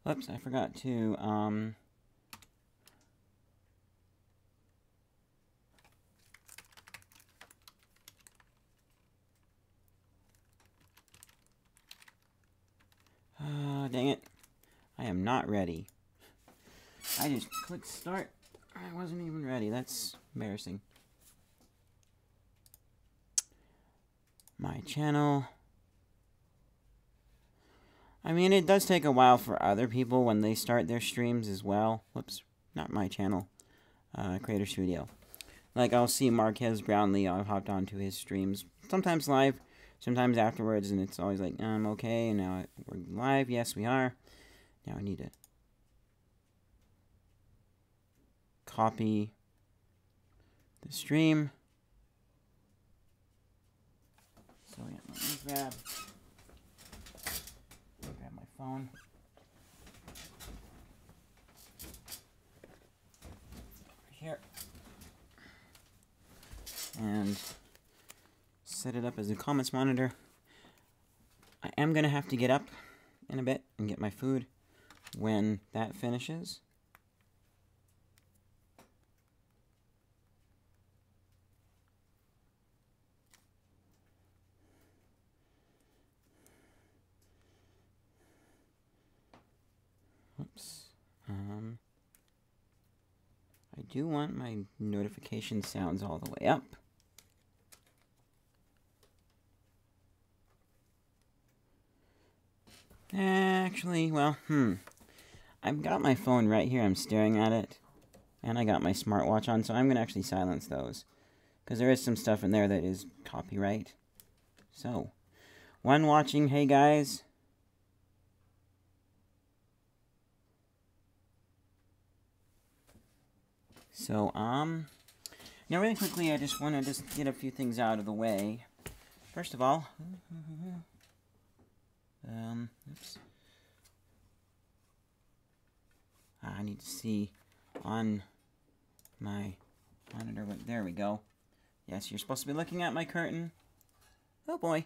Whoops, I forgot to, dang it. I am not ready. I just clicked start. I wasn't even ready. That's embarrassing. My channel. I mean, it does take a while for other people when they start their streams as well. Whoops, not my channel. Creator Studio. Like, I'll see Marquez Brownlee. I've hopped onto his streams. Sometimes live, sometimes afterwards, and it's always like, I'm okay, and now we're live. Yes, we are. Now I need to copy the stream. So yeah, let me grab my phone. Here. And set it up as a comments monitor. I am going to have to get up in a bit and get my food when that finishes. Oops. I do want my notification sounds all the way up. Actually, well, I've got my phone right here. I'm staring at it. And I got my smartwatch on, so I'm going to actually silence those. Because there is some stuff in there that is copyright. So, when watching, hey guys. So, now really quickly, I just want to get a few things out of the way. First of all, oops. I need to see on my monitor. There we go. Yes, you're supposed to be looking at my curtain. Oh boy.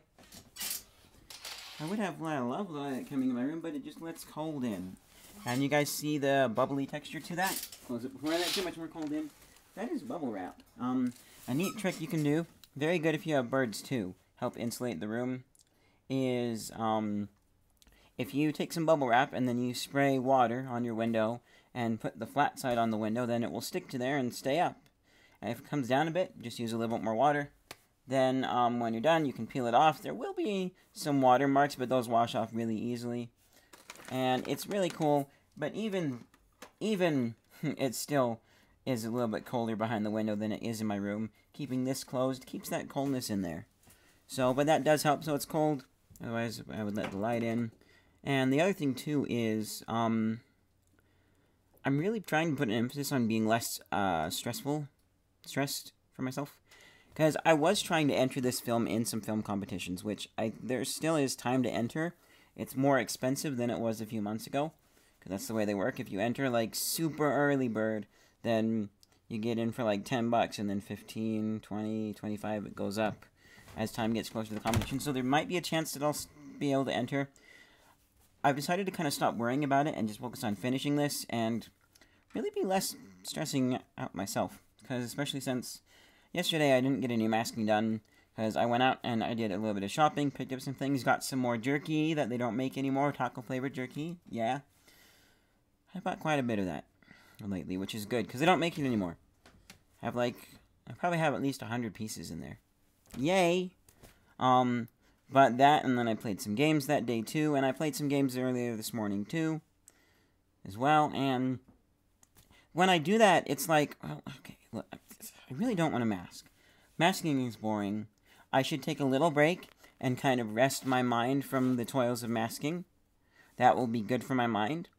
I would have a lot of love light coming in my room, but it just lets cold in. And you guys see the bubbly texture to that? Close it before I let too much more cold in. That is bubble wrap. A neat trick you can do, very good if you have birds too, help insulate the room, is if you take some bubble wrap and then you spray water on your window and put the flat side on the window, then it will stick to there and stay up. And if it comes down a bit, just use a little bit more water. Then when you're done, you can peel it off. There will be some water marks, but those wash off really easily. And it's really cool, but even it still is a little bit colder behind the window than it is in my room. Keeping this closed keeps that coldness in there. So, but that does help so it's cold. Otherwise, I would let the light in. And the other thing, too, is I'm really trying to put an emphasis on being less stressed for myself. Because I was trying to enter this film in some film competitions, which there still is time to enter. It's more expensive than it was a few months ago, because that's the way they work. If you enter, like, super early bird, then you get in for, like, $10, and then 15, 20, 25, it goes up as time gets closer to the competition. So there might be a chance that I'll be able to enter. I've decided to kind of stop worrying about it and just focus on finishing this and really be less stressing out myself. Because especially since yesterday I didn't get any masking done, because I went out and I did a little bit of shopping, picked up some things, got some more jerky that they don't make anymore, taco-flavored jerky, yeah. I bought quite a bit of that lately, which is good, because they don't make it anymore. I probably have at least 100 pieces in there. Yay! But that, and then I played some games that day too, and I played some games earlier this morning too, as well, and when I do that, it's like, well, okay, look, I really don't want to mask. Masking is boring. I should take a little break and kind of rest my mind from the toils of masking. That will be good for my mind.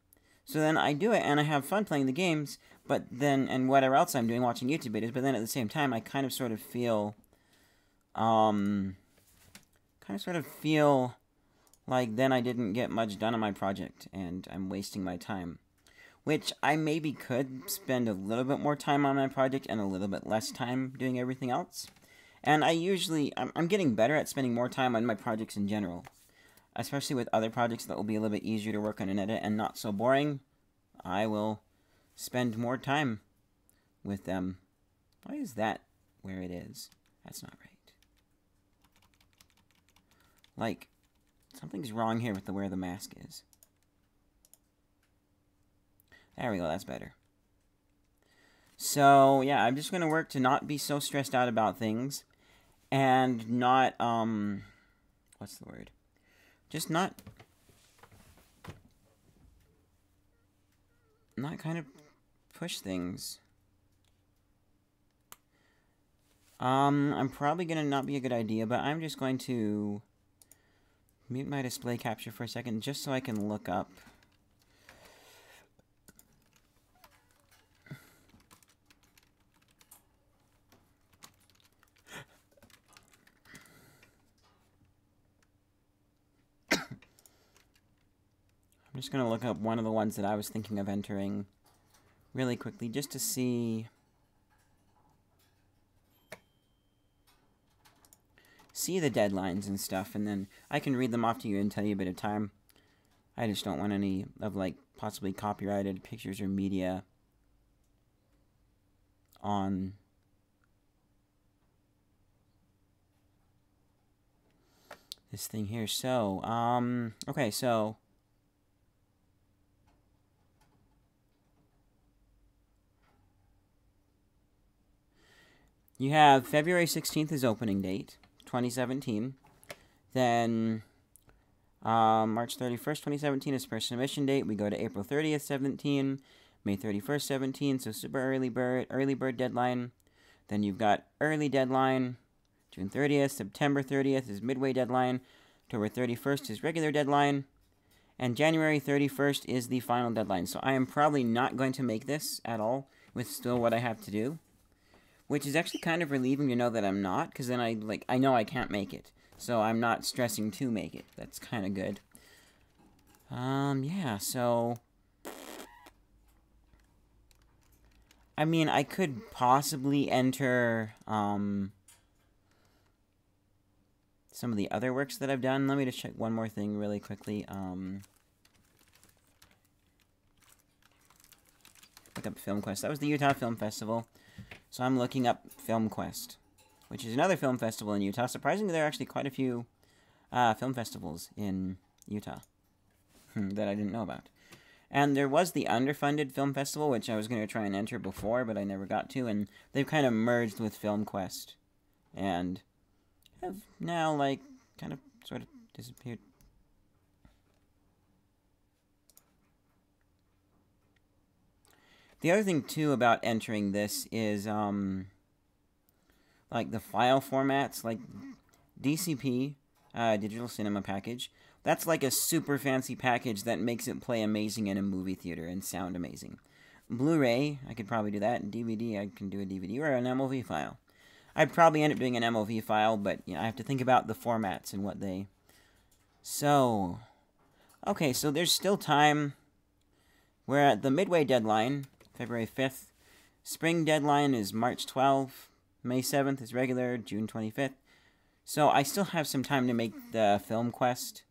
So then I do it, and I have fun playing the games, but then, and whatever else I'm doing, watching YouTube videos, but then at the same time, I kind of sort of feel, like then I didn't get much done on my project, and I'm wasting my time. Which I maybe could spend a little bit more time on my project and a little bit less time doing everything else. And I'm getting better at spending more time on my projects in general. especially with other projects that will be a little bit easier to work on and edit and not so boring, I will spend more time with them. Why is that where it is? That's not right. Like, something's wrong here with where the mask is. There we go, that's better. So, yeah, I'm just going to work to not be so stressed out about things. And not, what's the word? Just not kind of push things. I'm probably going to not be a good idea, but I'm just going to mute my display capture for a second just so I can look up. I'm just going to look up one of the ones that I was thinking of entering really quickly just to see the deadlines and stuff, and then I can read them off to you and tell you a bit of time. I just don't want any of, like, possibly copyrighted pictures or media on this thing here. So, okay, so you have February 16th is opening date, 2017. Then March 31st, 2017 is first submission date. We go to April 30th, 17. May 31st, 17. So super early bird deadline. Then you've got early deadline, June 30th. September 30th is midway deadline. October 31st is regular deadline. And January 31st is the final deadline. So I am probably not going to make this at all with still what I have to do. Which is actually kind of relieving to know that I'm not, because then I know I can't make it. So I'm not stressing to make it. That's kind of good. Yeah, so I mean, I could possibly enter some of the other works that I've done. Let me just check one more thing really quickly. Look up Film Quest. That was the Utah Film Festival. So I'm looking up Film Quest, which is another film festival in Utah. Surprisingly, there are actually quite a few film festivals in Utah that I didn't know about. And there was the underfunded film festival, which I was going to try and enter before, but I never got to. And they've kind of merged with Film Quest and have now, like, kind of sort of disappeared. The other thing, too, about entering this is, like, the file formats, like DCP, Digital Cinema Package. That's like a super fancy package that makes it play amazing in a movie theater and sound amazing. Blu-ray, I could probably do that. DVD, I can do a DVD or an MOV file. I'd probably end up doing an MOV file, but you know, I have to think about the formats and what they... So, okay, so there's still time. We're at the midway deadline, February 5th. Spring deadline is March 12th. May 7th is regular, June 25th. So I still have some time to make the Film Quest.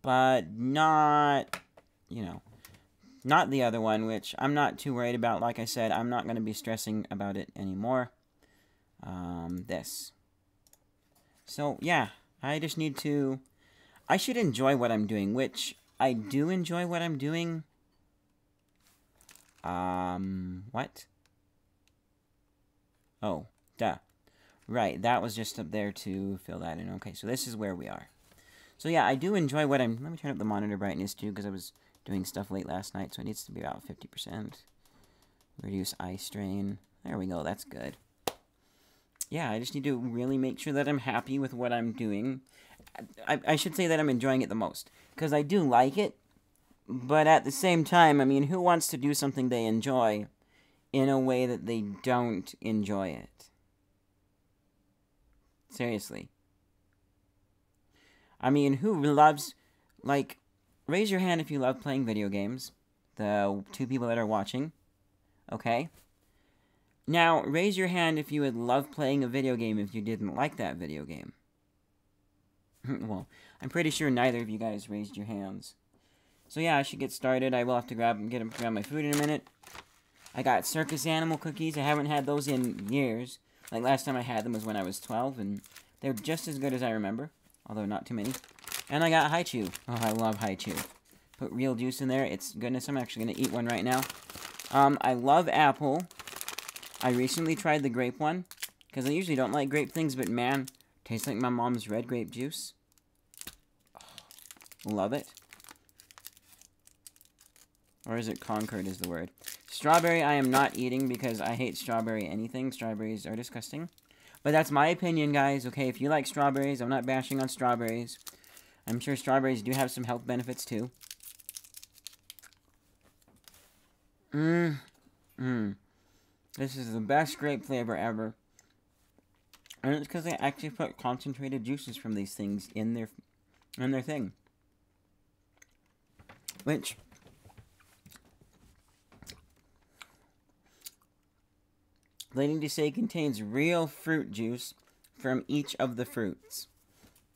But not, you know, not the other one, which I'm not too worried about. Like I said, I'm not going to be stressing about it anymore. This. So, yeah, I just need to... I should enjoy what I'm doing, which I do enjoy what I'm doing. What? Oh, duh. Right, that was just up there to fill that in. Okay, so this is where we are. So yeah, I do enjoy what I'm... Let me turn up the monitor brightness too, because I was doing stuff late last night, so it needs to be about 50%. Reduce eye strain. There we go, that's good. Yeah, I just need to really make sure that I'm happy with what I'm doing. I should say that I'm enjoying it the most, because I do like it, but at the same time, I mean, who wants to do something they enjoy in a way that they don't enjoy it? Seriously. I mean, who loves, like, raise your hand if you love playing video games. The 2 people that are watching. Okay? Now, raise your hand if you would love playing a video game if you didn't like that video game. Well, I'm pretty sure neither of you guys raised your hands. So yeah, I should get started. I will have to grab my food in a minute. I got circus animal cookies. I haven't had those in years. Like, last time I had them was when I was 12, and they're just as good as I remember. Although not too many. And I got Hi-Chew. Oh, I love Hi-Chew. Put real juice in there. It's goodness. I'm actually going to eat one right now. I love apple. I recently tried the grape one. Because I usually don't like grape things, but man, tastes like my mom's red grape juice. Oh, love it. Or is it Concord is the word? Strawberry I am not eating because I hate strawberry anything. Strawberries are disgusting. But that's my opinion, guys. Okay, if you like strawberries, I'm not bashing on strawberries. I'm sure strawberries do have some health benefits too. This is the best grape flavor ever. And it's because they actually put concentrated juices from these things in their thing. Which... they need to say contains real fruit juice from each of the fruits.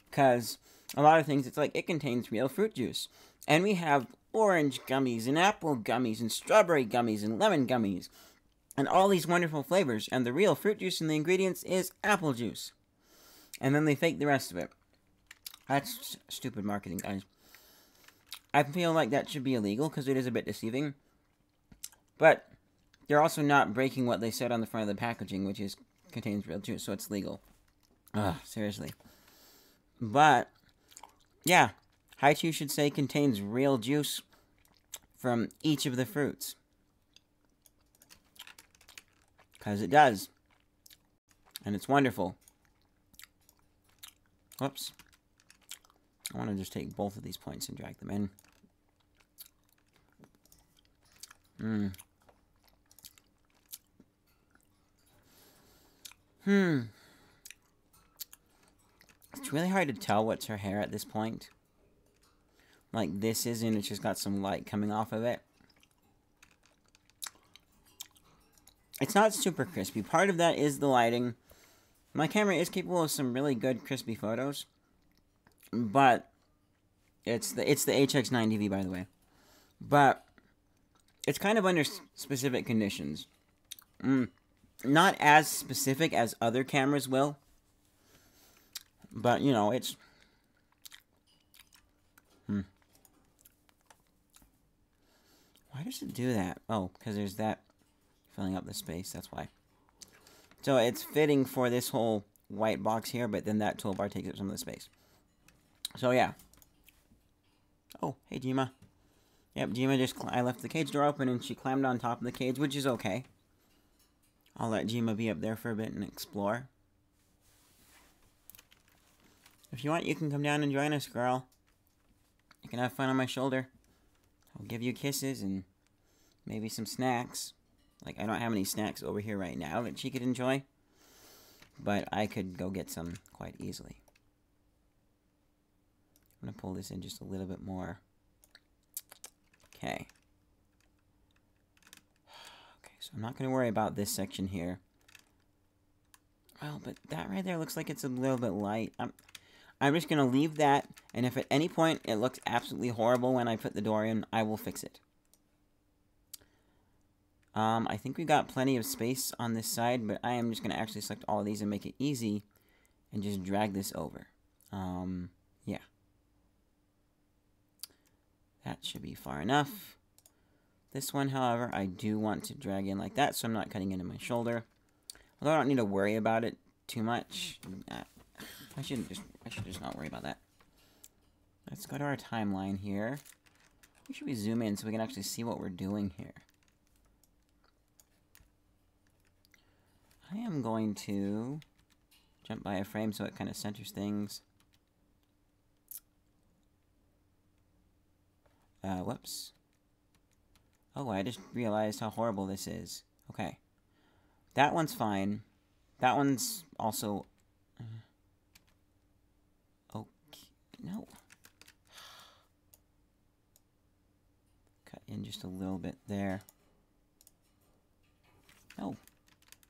Because a lot of things, it's like, it contains real fruit juice. And we have orange gummies, and apple gummies, and strawberry gummies, and lemon gummies. And all these wonderful flavors. And the real fruit juice in the ingredients is apple juice. And then they fake the rest of it. That's stupid marketing, guys. I feel like that should be illegal, because it is a bit deceiving. But... they're also not breaking what they said on the front of the packaging, which is contains real juice, so it's legal. Ugh, seriously. But, yeah, Hi-Chew should say contains real juice from each of the fruits. Because it does. And it's wonderful. Whoops. I want to just take both of these points and drag them in. It's really hard to tell what's her hair at this point. Like, this is, and it's just got some light coming off of it. It's not super crispy. Part of that is the lighting. My camera is capable of some really good crispy photos. But, it's the HX9DV, by the way. But, it's kind of under specific conditions. Not as specific as other cameras will. But, you know, it's... Why does it do that? Oh, because there's that filling up the space. That's why. So, it's fitting for this whole white box here, but then that toolbar takes up some of the space. So, yeah. Oh, hey, Jima. Yep, Jima just... I left the cage door open, and she climbed on top of the cage, which is okay. I'll let Jima be up there for a bit and explore. If you want, you can come down and join us, girl. You can have fun on my shoulder. I'll give you kisses and maybe some snacks. Like, I don't have any snacks over here right now that she could enjoy. But I could go get some quite easily. I'm going to pull this in just a little bit more. Okay. So I'm not going to worry about this section here. Well, but that right there looks like it's a little bit light. I'm just going to leave that, and if at any point it looks absolutely horrible when I put the door in, I will fix it. I think we got plenty of space on this side, but I am just going to actually select all of these and make it easy, and just drag this over. Yeah. That should be far enough. This one, however, I do want to drag in like that, so I'm not cutting into my shoulder. Although I don't need to worry about it too much. I should just not worry about that. Let's go to our timeline here. Make sure we zoom in so we can actually see what we're doing here. I am going to jump by a frame so it kind of centers things. Whoops. Oh, I just realized how horrible this is. Okay. That one's fine. That one's also... okay. No. Cut in just a little bit there. No.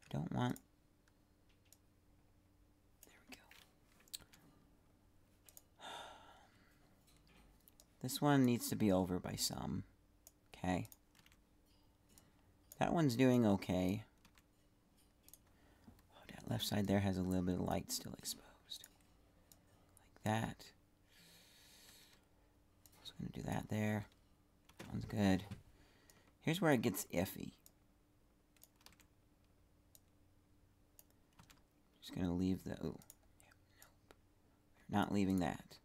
I don't want... There we go. This one needs to be over by some. Okay. That one's doing okay. Oh, that left side there has a little bit of light still exposed. Like that. So I'm going to do that there. That one's good. Here's where it gets iffy. Just going to leave the... Oh, nope. Not leaving that.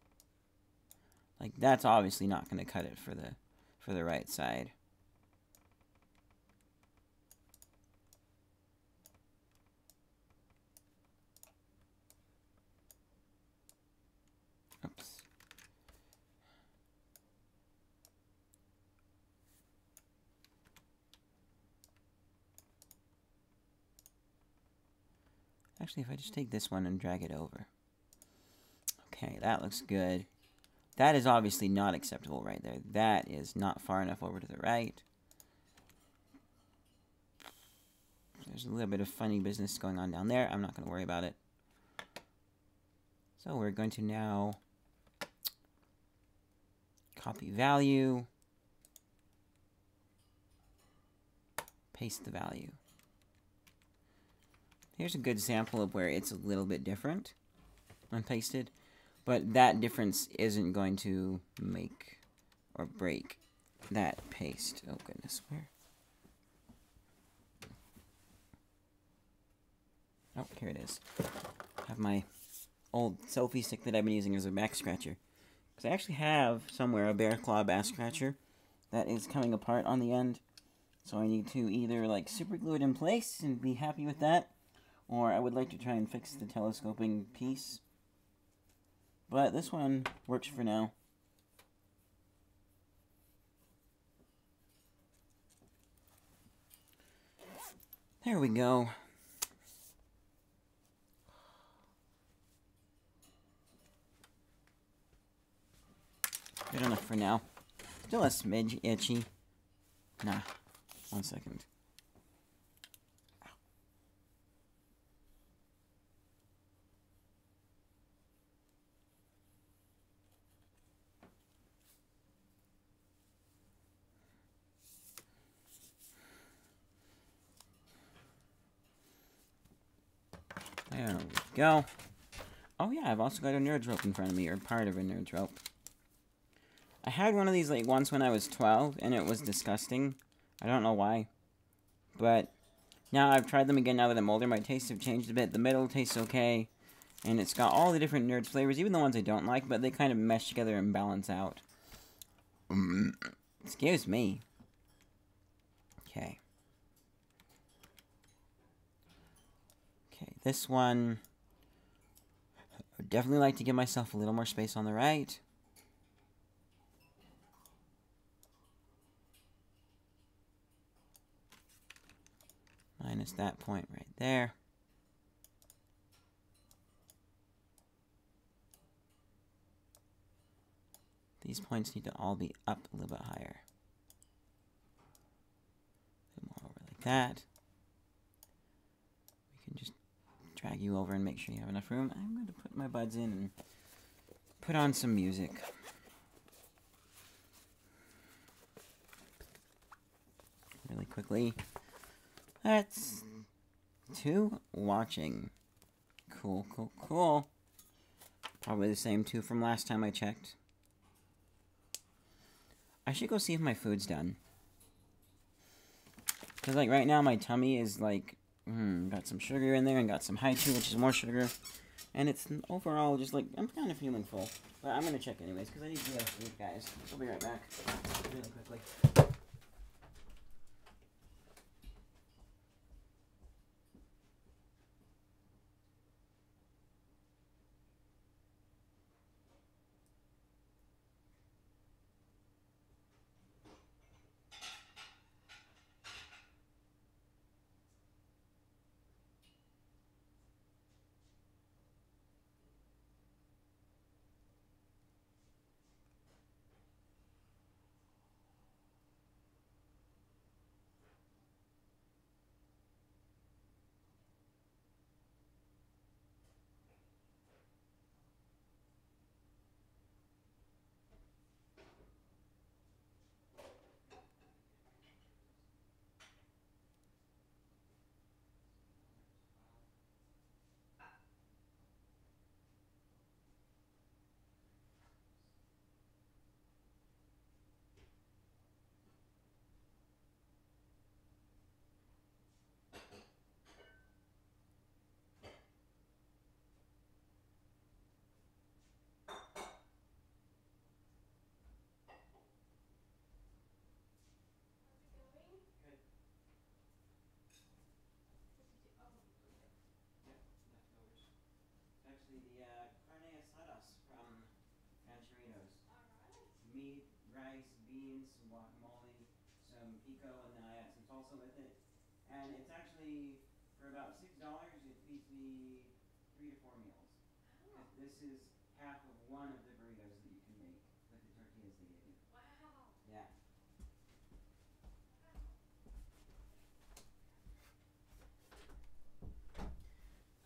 Like, that's obviously not going to cut it for the right side. Oops. Actually, if I just take this one and drag it over. Okay, that looks good. That is obviously not acceptable right there. That is not far enough over to the right. There's a little bit of funny business going on down there. I'm not going to worry about it. So we're going to now copy value, paste the value. Here's a good sample of where it's a little bit different when pasted, but that difference isn't going to make or break that paste. Oh goodness, where? Oh, here it is. I have my old selfie stick that I've been using as a back scratcher. Because I actually have somewhere a bear claw back scratcher that is coming apart on the end. So I need to either like super glue it in place and be happy with that, or I would like to try and fix the telescoping piece. But this one works for now. There we go. Good enough for now. Still a smidge itchy. Nah. 1 second. There we go. Oh yeah, I've also got a nerd rope in front of me, or part of a nerd rope. I had one of these like once when I was 12, and it was disgusting. I don't know why. But now I've tried them again now that I'm older. My tastes have changed a bit. The middle tastes okay. And it's got all the different Nerds flavors, even the ones I don't like, but they kind of mesh together and balance out. Excuse me. Okay. Okay, this one... I would definitely like to give myself a little more space on the right. Minus that point right there. These points need to all be up a little bit higher. A bit more over like that. We can just drag you over and make sure you have enough room. I'm going to put my buds in and put on some music. Really quickly. That's 2 watching. Cool, cool, cool. Probably the same 2 from last time I checked. I should go see if my food's done. Because, like, right now my tummy is, like, got some sugar in there and got some Haichu, which is more sugar. And it's overall just, like, I'm kind of feeling full. But I'm going to check anyways, because I need to get food, guys. I'll be right back. Really quickly. actually the carne asadas from Rancheritos. Meat, rice, beans, some guacamole, some pico, and then I add some salsa with it. And it's actually, for about $6, it feeds me 3 to 4 meals. Oh. This is half of one of the burritos that you can make with the tortillas they give you. Wow. Yeah.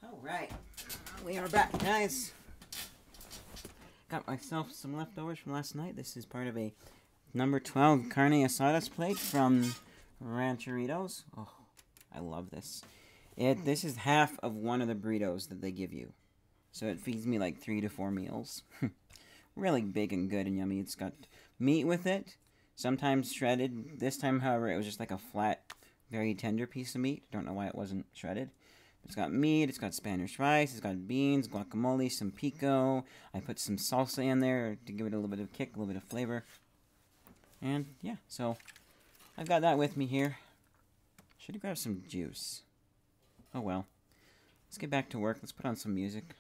Alright, we are back, guys. Got myself some leftovers from last night. This is part of a number 12 carne asadas plate from Rancheritos. Oh, I love this. This is half of one of the burritos that they give you. So it feeds me like 3 to 4 meals. Really big and good and yummy. It's got meat with it, sometimes shredded. This time, however, it was just like a flat, very tender piece of meat. Don't know why it wasn't shredded. It's got meat, it's got Spanish rice, it's got beans, guacamole, some pico. I put some salsa in there to give it a little bit of kick, a little bit of flavor. And, yeah, so I've got that with me here. Should have grabbed some juice. Oh, well. Let's get back to work. Let's put on some music.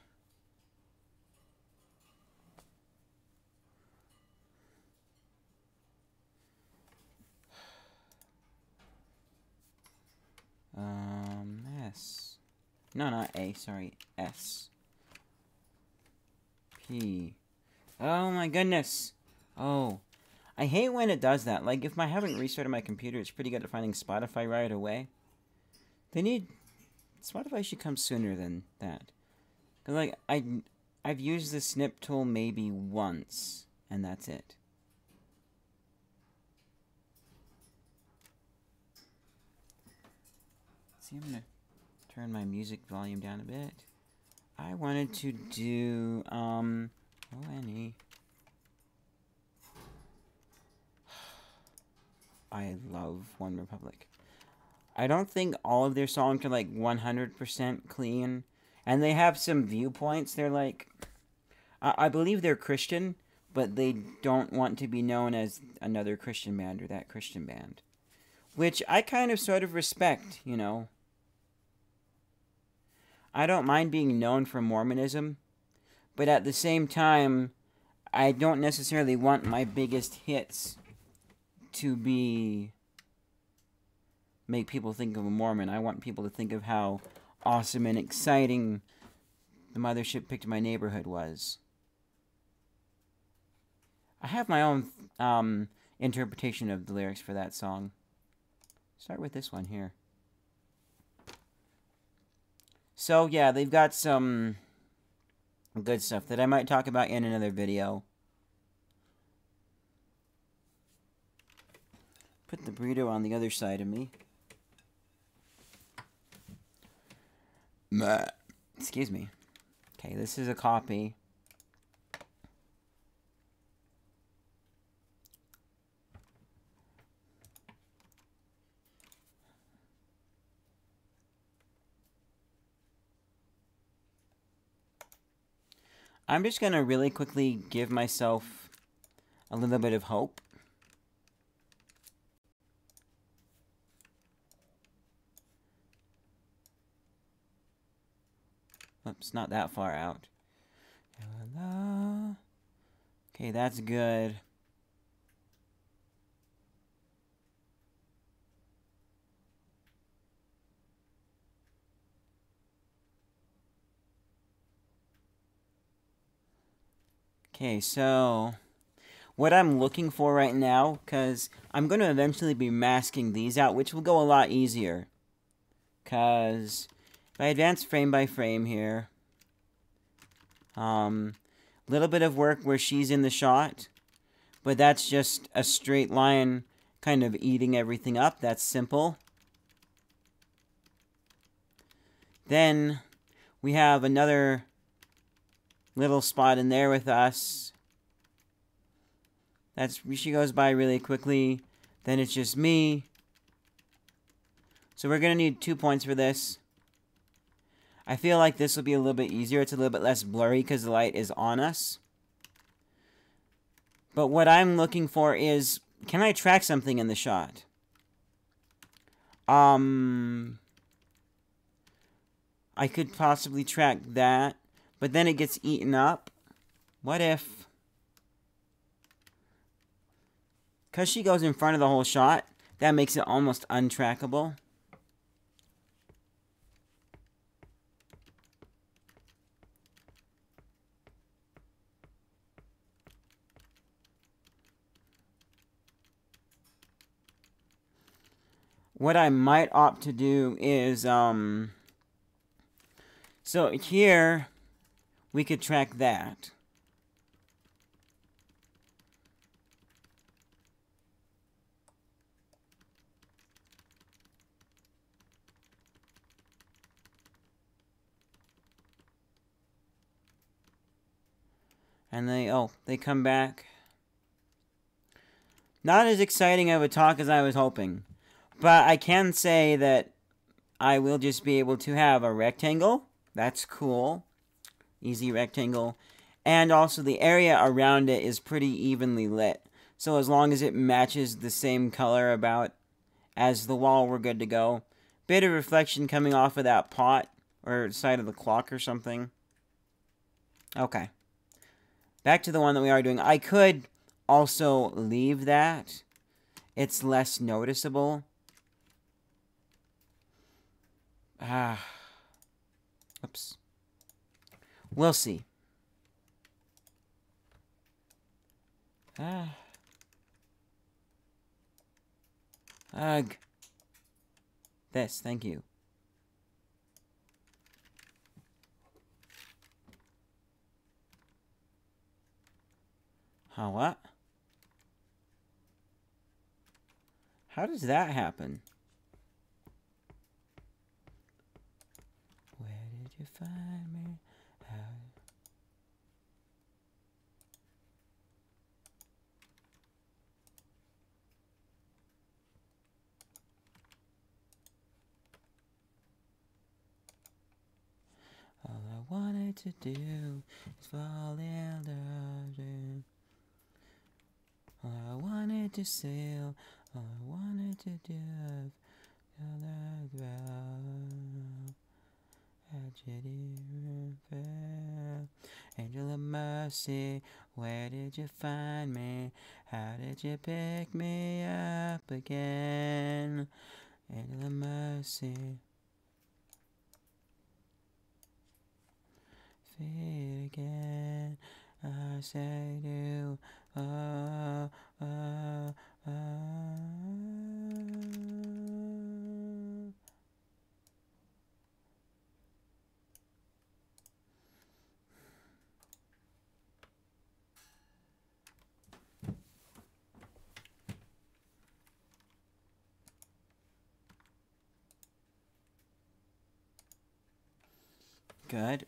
S. No, not A, sorry, S. P. Oh my goodness! Oh. I hate when it does that. Like, if I haven't restarted my computer, it's pretty good at finding Spotify right away. Spotify should come sooner than that. Cause, like, I've used the snip tool maybe once, and that's it. See, I'm gonna turn my music volume down a bit. I wanted to do, O-N-E. I love One Republic. I don't think all of their songs are, like, 100% clean. And they have some viewpoints. They're, like, I believe they're Christian, but they don't want to be known as another Christian band or that Christian band. Which I kind of sort of respect, you know. I don't mind being known for Mormonism, but at the same time, I don't necessarily want my biggest hits to make people think of a Mormon. I want people to think of how awesome and exciting the Mothership Picked My Neighborhood was. I have my own interpretation of the lyrics for that song. Start with this one here. So, yeah, they've got some good stuff that I might talk about in another video. Put the burrito on the other side of me. Excuse me. Okay, this is a copy. I'm just going to really quickly give myself a little bit of hope. Oops, not that far out. Okay, that's good. Okay, so what I'm looking for right now, because I'm going to eventually be masking these out, which will go a lot easier. Because if I advance frame by frame here, little bit of work where she's in the shot, but that's just a straight line kind of eating everything up. That's simple. Then we have another little spot in there with us. She goes by really quickly. Then it's just me. So we're going to need 2 points for this. I feel like this will be a little bit easier. It's a little bit less blurry because the light is on us. But what I'm looking for is, can I track something in the shot? I could possibly track that. but then it gets eaten up. What if... Because she goes in front of the whole shot, that makes it almost untrackable. What I might opt to do is, so here, we could track that. And they come back. Not as exciting of a talk as I was hoping. But I can say that I will just be able to have a rectangle. That's cool. Easy rectangle. And also the area around it is pretty evenly lit. So as long as it matches the same color about as the wall, we're good to go. Bit of reflection coming off of that pot or side of the clock or something. Okay. Back to the one that we are doing. I could also leave that. It's less noticeable. Oops. We'll see. Ugh. This, thank you. Huh, what? How does that happen? Where did you find me? All I wanted to do is fall in love. All I wanted to sail, all I wanted to do. Angel of mercy, where did you find me? How did you pick me up again? Angel of mercy. Feet again, I say to oh, oh, oh. Good.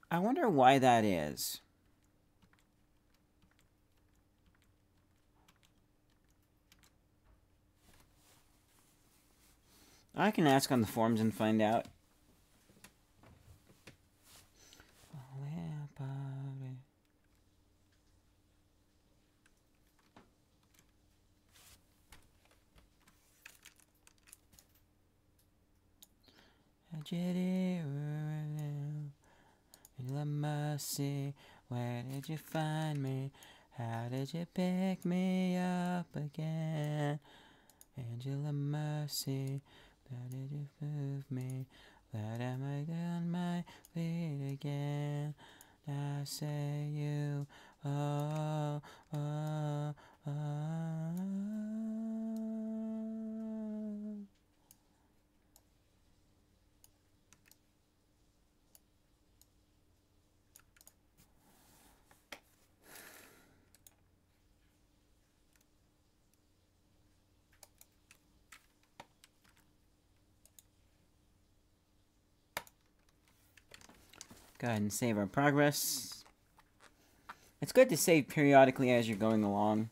I wonder why that is. I can ask on the forums and find out. Mercy, where did you find me? How did you pick me up again? Angel of mercy, how did you move me? Glad am I on my feet again? I say you, oh, oh, oh. Go ahead and save our progress. It's good to save periodically as you're going along.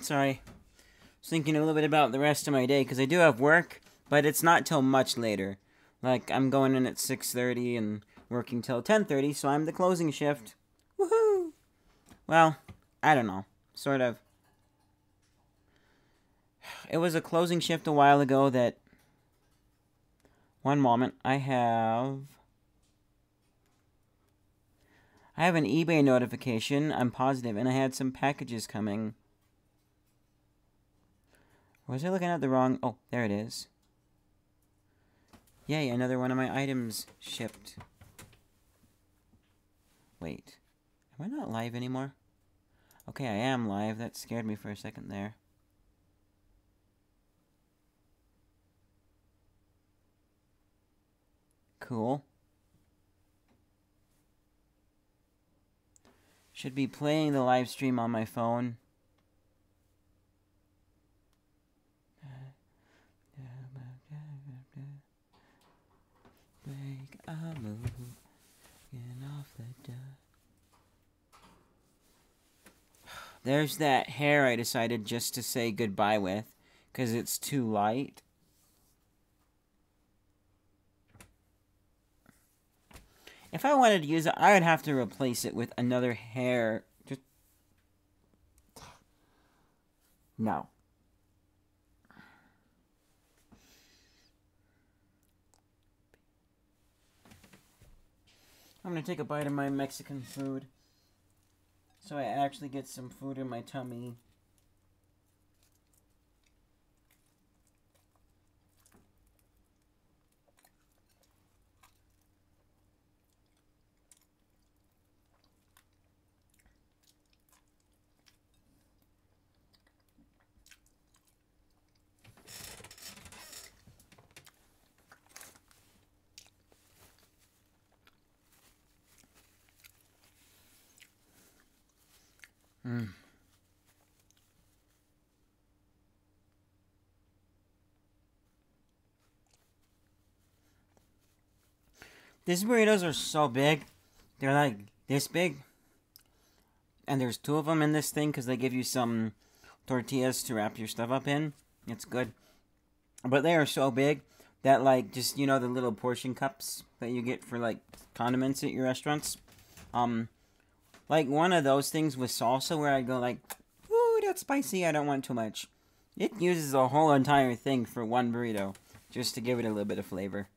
Sorry. I was thinking a little bit about the rest of my day, because I do have work, but it's not till much later. Like, I'm going in at 6:30 and working till 10:30, so I'm the closing shift. Woohoo! Well, I don't know. Sort of. It was a closing shift a while ago that... One moment. I have an eBay notification, I'm positive, and I had some packages coming. Was I looking at the wrong... Oh, there it is. Yay, another one of my items shipped. Wait. Am I not live anymore? Okay, I am live. That scared me for a second there. Cool. Should be playing the live stream on my phone. Make a move, get off the dust. There's that hair I decided just to say goodbye with, because it's too light. If I wanted to use it, I would have to replace it with another hair. Just... No. I'm gonna take a bite of my Mexican food, so I actually get some food in my tummy. These burritos are so big. They're like this big. And there's 2 of them in this thing because they give you some tortillas to wrap your stuff up in. It's good. But they are so big that, like, just, you know, the little portion cups that you get for, like, condiments at your restaurants. Like, one of those things with salsa where I go, like, ooh, that's spicy, I don't want too much. It uses a whole entire thing for one burrito, just to give it a little bit of flavor.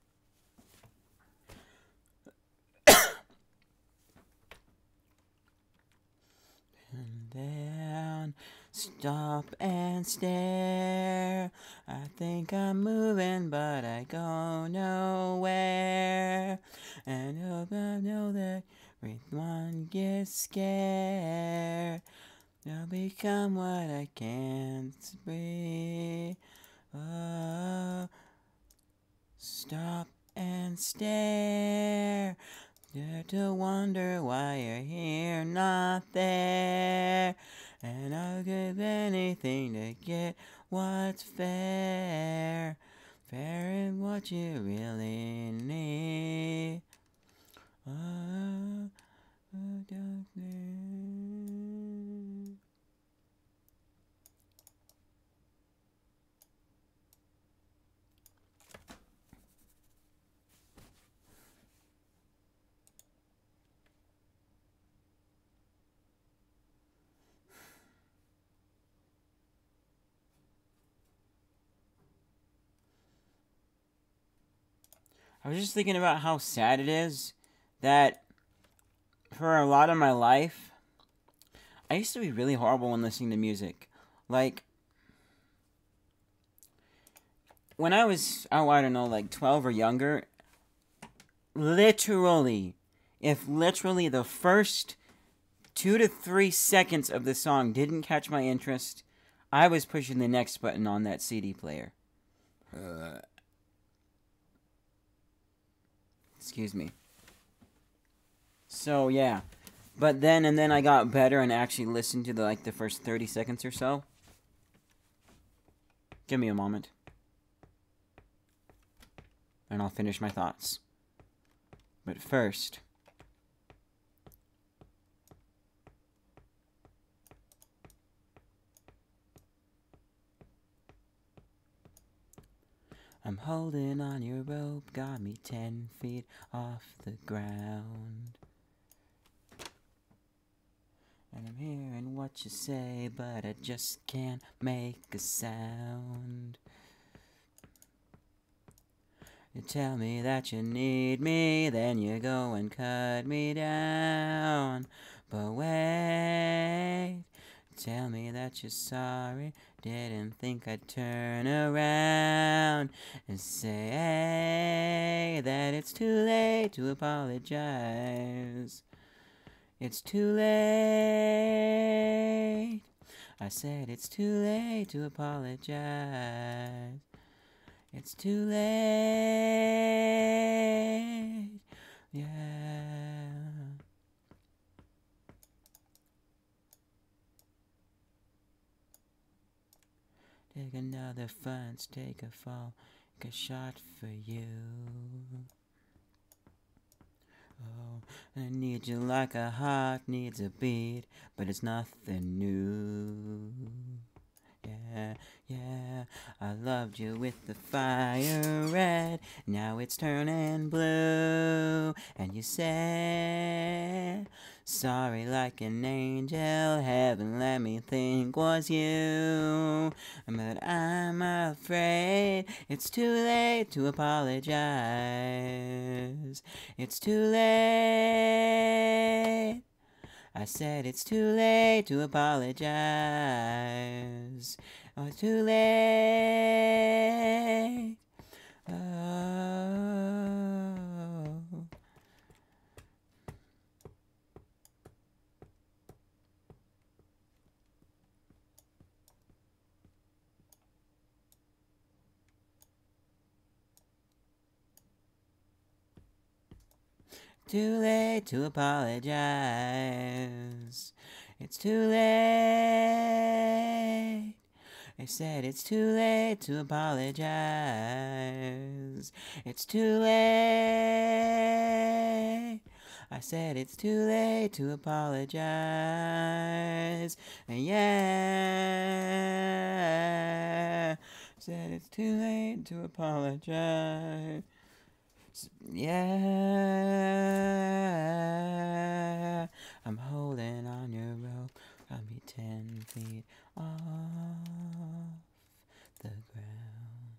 And then, stop and stare. I think I'm moving, but I go nowhere. And hope I know that everyone gets scared. I'll become what I can't be. Oh, stop and stare. Dare to wonder why you're here, not there. And I'll give anything to get what's fair. Fair is what you really need. Oh, darkness. I was just thinking about how sad it is that for a lot of my life, I used to be really horrible when listening to music. Like, when I was, oh, I don't know, like 12 or younger, literally, if literally the first 2 to 3 seconds of the song didn't catch my interest, I was pushing the next button on that CD player. Excuse me. So, yeah. But then, and then I got better and actually listened to the first 30 seconds or so. Give me a moment. And I'll finish my thoughts. But first... I'm holding on your rope, got me 10 feet off the ground. And I'm hearing what you say, but I just can't make a sound. You tell me that you need me, then you go and cut me down. But wait, tell me that you're sorry, didn't think I'd turn around and say that it's too late to apologize. It's too late. I said it's too late to apologize. It's too late. Yeah. Take another funds, take a fall, take a shot for you. Oh, I need you like a heart needs a beat, but it's nothing new. Yeah, yeah, I loved you with the fire red, now it's turning blue. And you said, sorry like an angel, heaven let me think was you. But I'm afraid it's too late to apologize. It's too late. I said it's too late to apologize. Oh, it's too late. Oh. Too late to apologize. It's too late. I said it's too late to apologize. It's too late. I said it's too late to apologize. Yeah. I said it's too late to apologize. Yeah, I'm holding on your rope, got me 10 feet off the ground.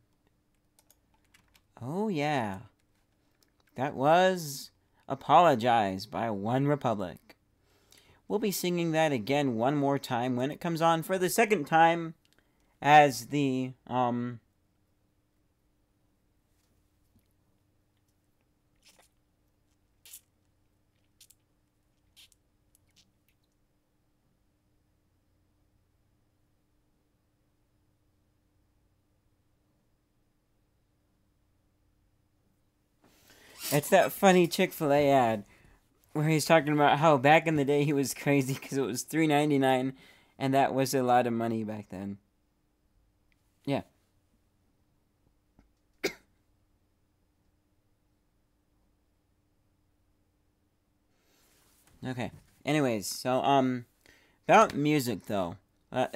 Oh yeah, that was Apologize by One Republic. We'll be singing that again one more time when it comes on for the second time as the, it's that funny Chick-fil-A ad where he's talking about how back in the day he was crazy because it was $3.99 and that was a lot of money back then. Yeah. Okay. Anyways, so about music though.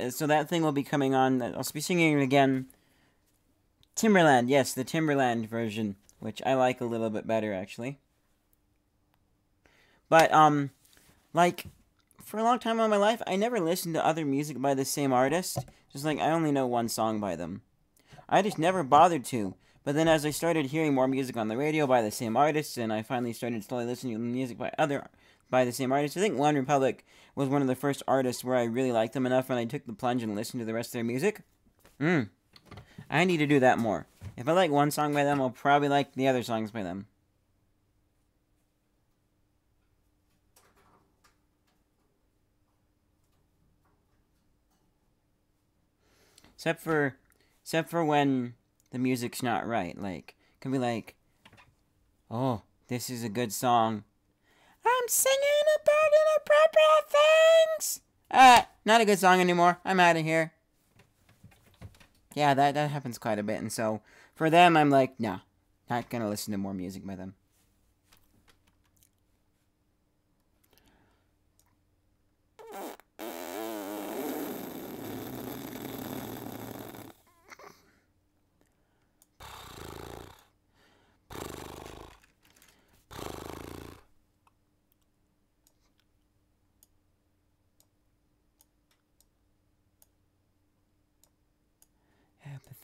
So that thing will be coming on. I'll be singing it again. Timberland, yes, the Timberland version, which I like a little bit better actually. But like for a long time in my life, I never listened to other music by the same artist. Just like I only know one song by them. I just never bothered to. But then as I started hearing more music on the radio by the same artists, and I finally started slowly listening to music by the same artists, I think One Republic was one of the first artists where I really liked them enough and I took the plunge and listened to the rest of their music. I need to do that more. If I like one song by them, I'll probably like the other songs by them. Except for when the music's not right. Like, it can be like, oh, this is a good song. I'm singing about inappropriate things. Not a good song anymore. I'm out of here. Yeah, that happens quite a bit. And so, for them, I'm like, nah, not gonna listen to more music by them.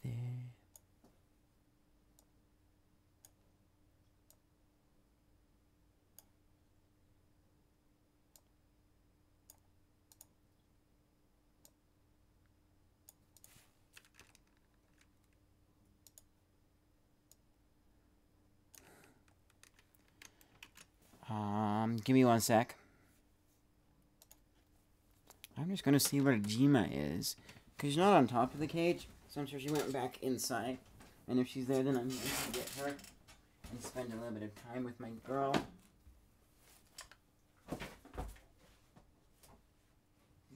there. Give me one sec. I'm just gonna see where Jima is. Because she's not on top of the cage, so I'm sure she went back inside. And if she's there, then I'm going to get her and spend a little bit of time with my girl.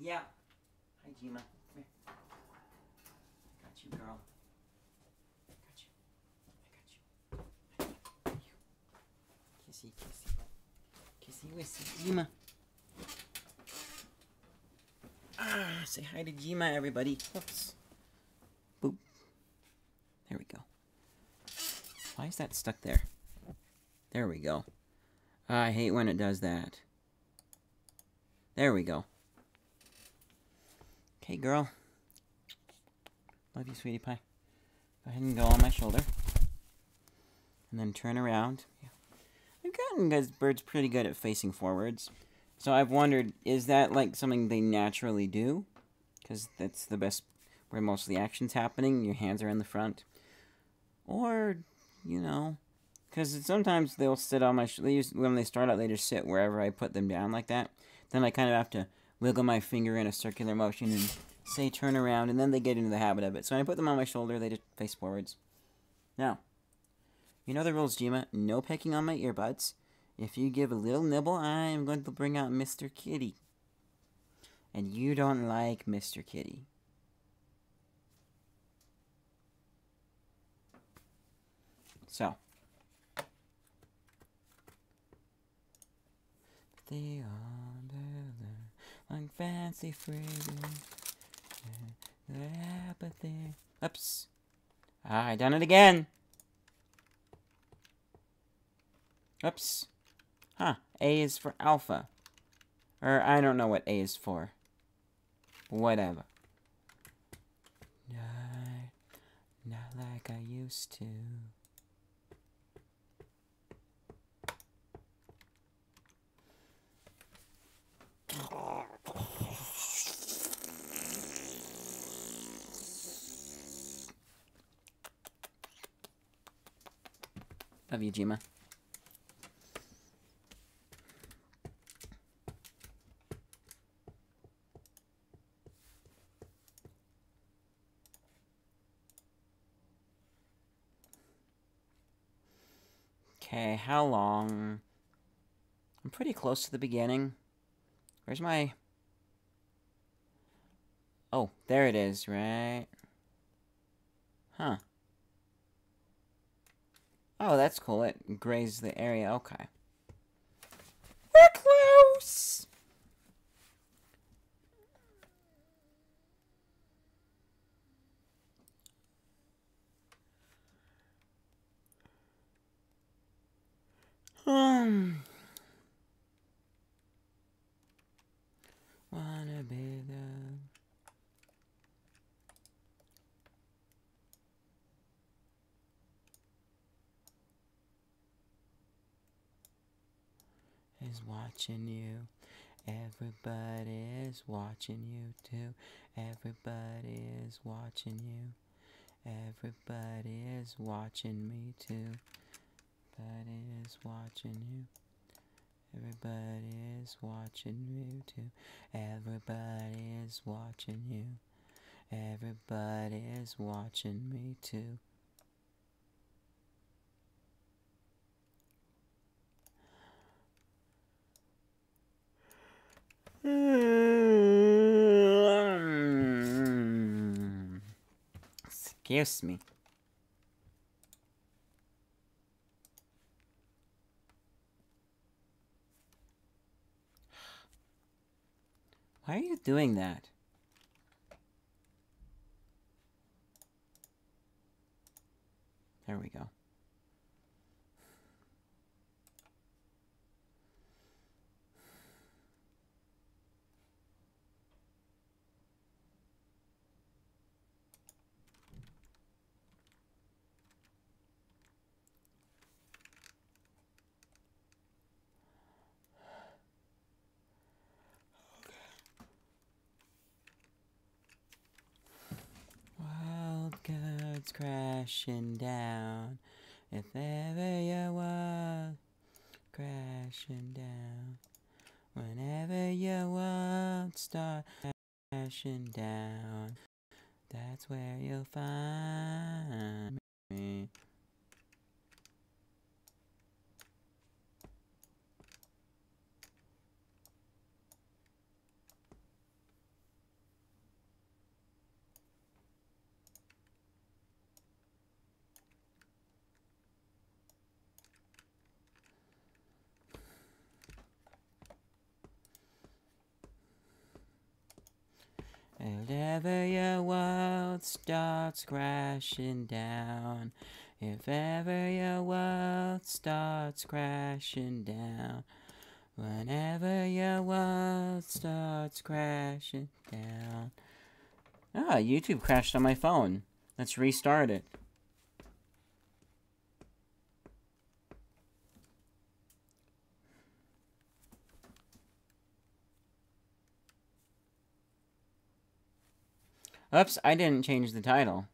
Yeah. Hi, Jima. Come here. I got you, girl. I got you. I got you. Kissy, kissy. Kissy, wissy. Jima. Say hi to Jima, everybody. Oops. Boop. There we go. Why is that stuck there? There we go. I hate when it does that. There we go. Okay, girl. Love you, sweetie pie. Go ahead and go on my shoulder. And then turn around. Yeah. I've gotten these birds pretty good at facing forwards. So I've wondered, is that like something they naturally do? Because that's the best, where most of the action's happening. Your hands are in the front. Or, you know, because sometimes they'll sit on my, when they start out, they just sit wherever I put them down like that. Then I kind of have to wiggle my finger in a circular motion and say turn around, and then they get into the habit of it. So when I put them on my shoulder, they just face forwards. Now, you know the rules, Jima. No pecking on my earbuds. If you give a little nibble, I am going to bring out Mr. Kitty. And you don't like Mr. Kitty. So. They are like fancy phrases. Apathy. Oops. I done it again. Oops. Huh. A is for alpha. Or I don't know what A is for. Whatever. Not like I used to. Love you, Jima. Okay, how long? I'm pretty close to the beginning. Where's my... Oh, there it is, right? Huh. Oh, that's cool. It grazed the area. Okay. We're close! Wanna be the... Is watching you. Everybody is watching you too. Everybody is watching you. Everybody is watching me too. Everybody is watching you. Everybody is watching you too. Everybody is watching you. Everybody is watching me too. Excuse me. Why are you doing that? There we go. crashing down. If ever your world crashing down. Whenever your world starts crashing down, that's where you'll find me. Whenever your world starts crashing down, if ever your world starts crashing down, whenever your world starts crashing down. Ah, YouTube crashed on my phone. Let's restart it. Oops, I didn't change the title.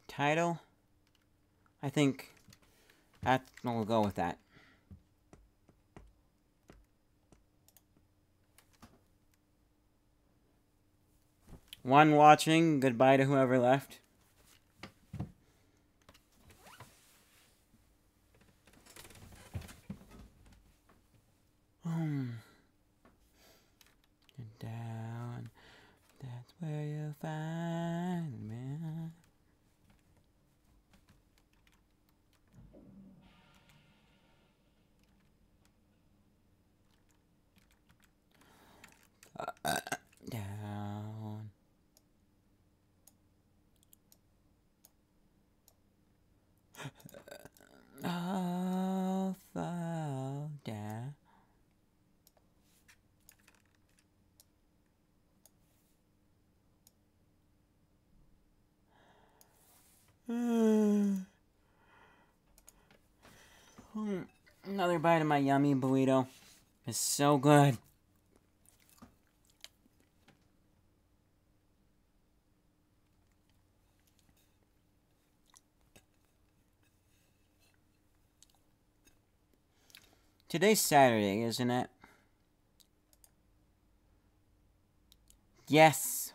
Title? I think we'll go with that. One watching. Goodbye to whoever left. Down. That's where you'll find me. Down. I'll fall down. Another bite of my yummy burrito. It's so good. Today's Saturday, isn't it? Yes.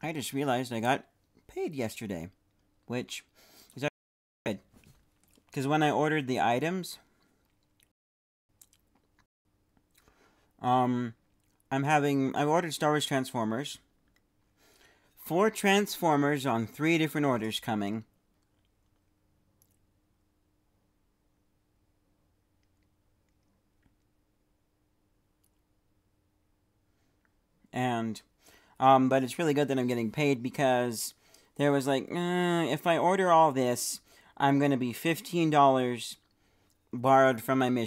I just realized I got paid yesterday, which is good. Because when I ordered the items, I've ordered Star Wars Transformers. 4 Transformers on 3 different orders coming. And, but it's really good that I'm getting paid because there was like, if I order all this, I'm going to be $15 borrowed from my mission.